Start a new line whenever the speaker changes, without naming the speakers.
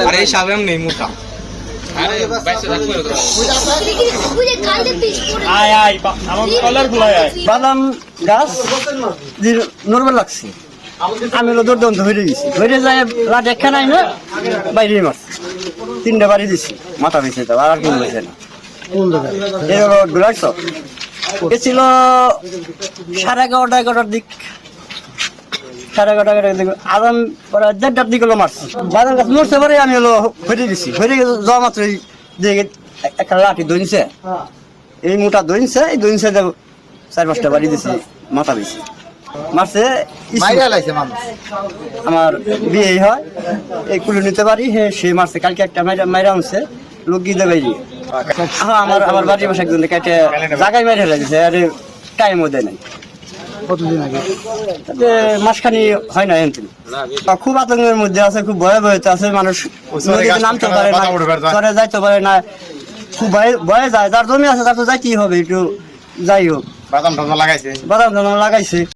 আরে সাবেম নেই মোটা
বাদাম গাছ নড়বে লাগছে, আমি হলো দুর্দান্ত হয়ে গেছি, হয়ে যায় লাট একটা নাই না বাইরে মাছ 3টা বাড়ি দিছি, মাথা বেঁচে তো আর কি হয়েছে না। এই হলো ডুলাইছ গেছিল 11:30-11টার দিক, 11:30-11টার দিক আদান পরে 1:30টার দিক হলো মাছ। বাদাম গাছ মরতে পারে আমি হলো হয়ে দিছি, হয়ে যাওয়া মাত্রই দিয়ে একটা লাঠি দইনছে, এই মোটা দইনছে, এই দইনছে 4-5টা বাড়ি দিছি, মাথা বেশি মারছে। আমার বিয়ে হয় এই কুলে নিতে পারি, সে মারছে কালকে একটা মাইরা আনছে লোক গিয়ে বাইরে। আমার বাড়ির পাশে একজন কেটে জায়গায় মাইরে লাগছে, আরে টাইমও দেয় নাই।
কতদিন আগে?
মাসখানি হয় না এমন। খুব আতঙ্কের মধ্যে আছে, খুব ভয়ে ভয়েতে আছে, মানুষ নামতে পারে না, ঘরে যাইতে পারে না, খুব ভয়ে যায়। যার জমি আছে তার তো যাইতেই হবে, একটু যাই হোক।
বাদাম টাদাম লাগাইছে।
বাদাম লাগাইছে।